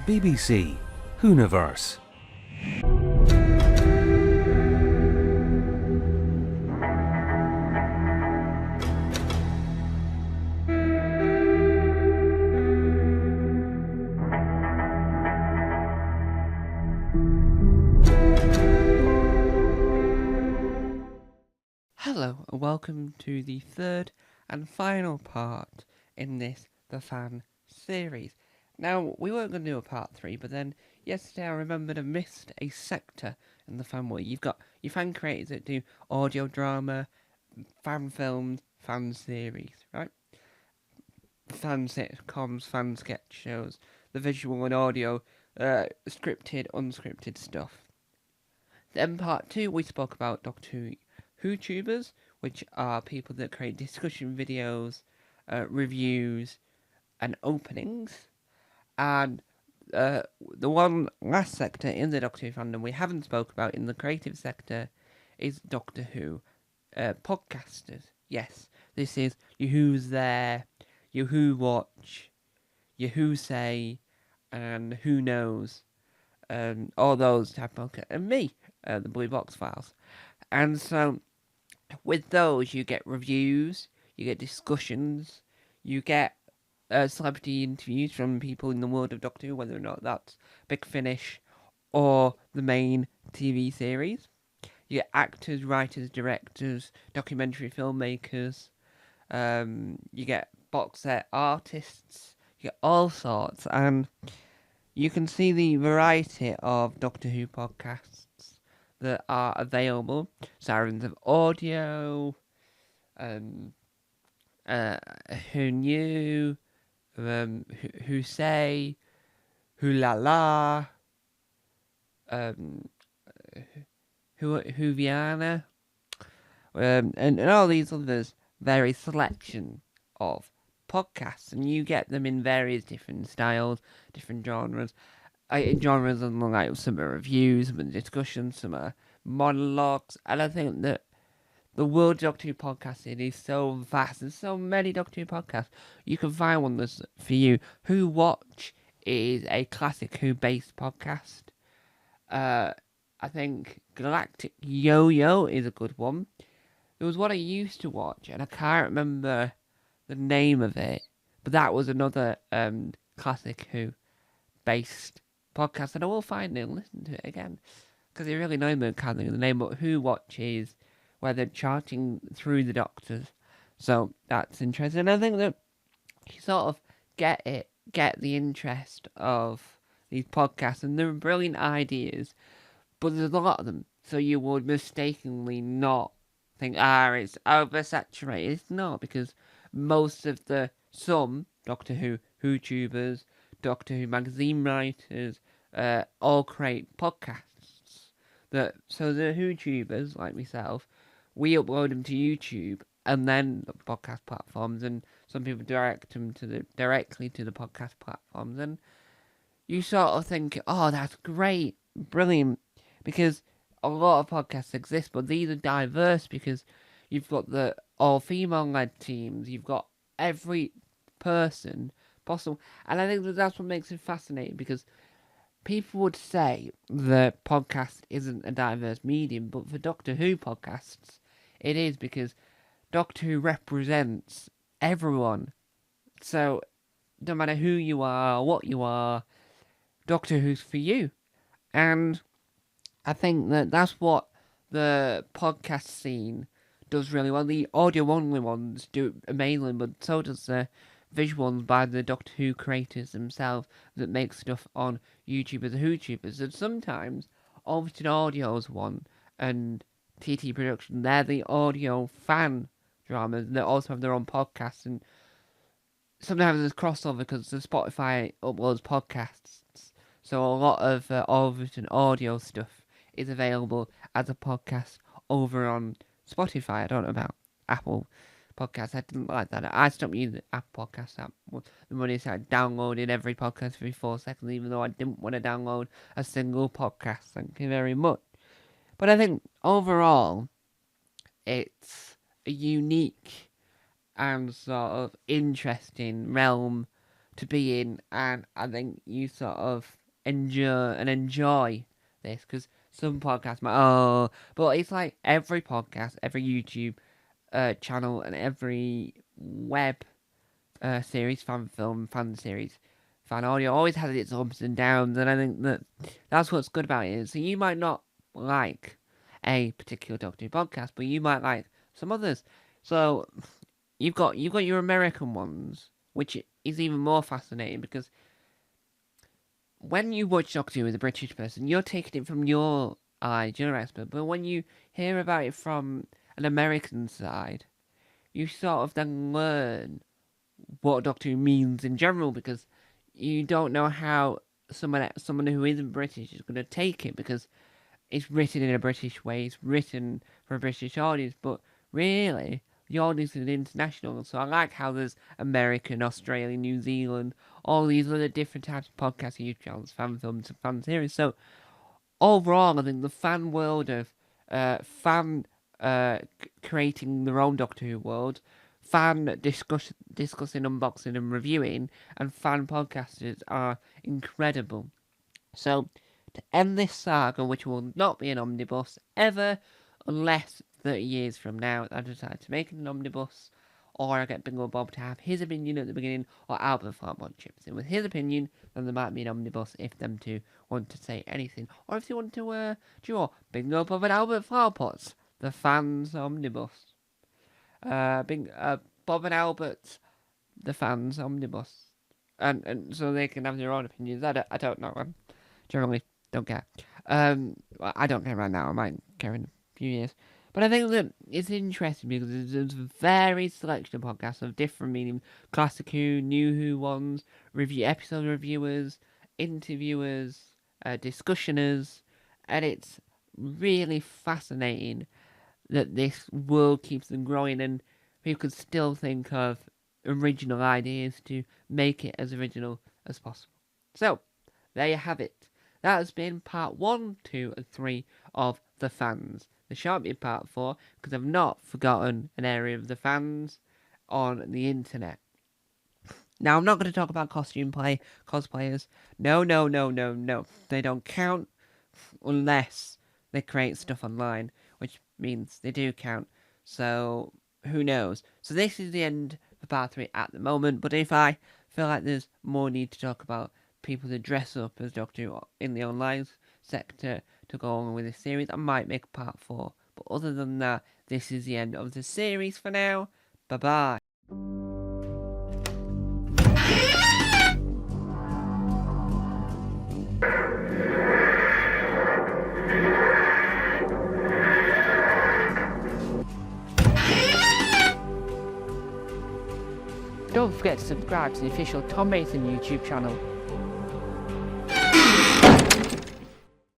BBC Hooniverse. Hello and welcome to the third and final part in this The Fan series. Now, we weren't going to do a part 3, but then yesterday I remembered I missed a sector in the fan world. You've got your fan creators that do audio drama, fan films, fan series, right? Fan sitcoms, fan sketch shows, the visual and audio, scripted, unscripted stuff. Then part 2 we spoke about Doctor Who tubers, which are people that create discussion videos, reviews, and openings. And the one last sector in the Doctor Who fandom we haven't spoke about in the creative sector is Doctor Who podcasters. Yes, this is your Who's There, your Who Watch, your Who Say, and Who Knows. All those type of podcasts. And me, the Blue Box Files. And so with those, you get reviews, you get discussions, you get celebrity interviews from people in the world of Doctor Who, whether or not that's Big Finish or the main TV series. You get actors, writers, directors, documentary filmmakers, you get box set artists, you get all sorts, and you can see the variety of Doctor Who podcasts that are available. Sirens of Audio, Who Knew, Who Say, Who La La, Whoviana, and all these others. Various selection of podcasts, and you get them in various different styles, different genres. Genres and like some are reviews, some are discussions, some are monologues, and I think that the world of Doctor Who podcasting is so vast. There's so many Doctor Who podcasts. You can find one that's for you. Who Watch is a classic Who based podcast. I think Galactic Yo-Yo is a good one. There was one I used to watch, and I can't remember the name of it, but that was another classic Who based podcast, and I will find it and listen to it again, because it really annoyed me, can't think of the name, but Who Watches, where they're charting through the Doctors, so that's interesting, and I think that you sort of get the interest of these podcasts, and they're brilliant ideas, but there's a lot of them, so you would mistakenly not think, it's oversaturated. It's not, because most of some Doctor Who tubers, Doctor Who magazine writers, all create podcasts. So the Who tubers, like myself, we upload them to YouTube and then the podcast platforms, and some people direct them directly to the podcast platforms, and you sort of think, oh, that's great, brilliant, because a lot of podcasts exist, but these are diverse because you've got the all-female led teams, you've got every person possible, and I think that's what makes it fascinating, because people would say that podcast isn't a diverse medium, but for Doctor Who podcasts, it is, because Doctor Who represents everyone. So, no matter who you are, what you are, Doctor Who's for you. And I think that that's what the podcast scene does really well. The audio-only ones do amazingly, but so does the visual ones by the Doctor Who creators themselves that make stuff on YouTube as WhoTubers. And sometimes Overton Audio's one and TT Production, they're the audio fan dramas. They also have their own podcasts, and sometimes there's crossover because the Spotify uploads podcasts. So a lot of Overton Audio stuff is available as a podcast over on Spotify. I don't know about Apple Podcasts. I didn't like that. I stopped using the Apple Podcast app. The money started downloading every podcast every 4 seconds, even though I didn't want to download a single podcast. Thank you very much. But I think overall, it's a unique and sort of interesting realm to be in, and I think you sort of enjoy this, because some podcasts might, but it's like every podcast, every YouTube channel, and every web series, fan film, fan series, fan audio always has its ups and downs, and I think that's what's good about it. So you might not like a particular Doctor Who podcast, but you might like some others. So you've got your American ones, which is even more fascinating, because when you watch Doctor Who as a British person, you're taking it from your eyes, you're an expert. But when you hear about it from an American side, you sort of then learn what Doctor Who means in general, because you don't know how someone who isn't British is going to take it, because it's written in a British way, it's written for a British audience, but really, the audience is international. So I like how there's American, Australian, New Zealand, all these other different types of podcasts, YouTube channels, fan films, and fan series. So overall, I think the fan world of creating their own Doctor Who world, fan discussing, unboxing, and reviewing, and fan podcasters are incredible. So, to end this saga, which will not be an omnibus ever, unless 30 years from now I decide to make it an omnibus, or I get Bingo Bob to have his opinion at the beginning, or Albert Farmont chips in with his opinion, then there might be an omnibus if them two want to say anything. Or if they want to draw Bingo Bob and Albert Farmont, the fans omnibus. Bob and Albert, the fans omnibus. And so they can have their own opinions. I don't know. I generally don't care. I don't care right now. I might care in a few years. But I think that it's interesting because there's a very selection of podcasts of different meaning. Classic Who, New Who ones, episode reviewers, interviewers, discussioners. And it's really fascinating that this world keeps on growing, and people can still think of original ideas to make it as original as possible. So, there you have it. That has been part 1, 2, and 3 of The Fans. There shan't be a part 4, because I've not forgotten an area of the fans on the internet. Now, I'm not going to talk about cosplayers. No. They don't count unless they create stuff online, which means they do count. So, who knows? So this is the end of part 3 at the moment, but if I feel like there's more need to talk about people that dress up as Doctor Who in the online sector to go on with this series, I might make a part 4. But other than that, this is the end of the series for now. Bye-bye. Don't forget to subscribe to the official Tom Mason YouTube channel.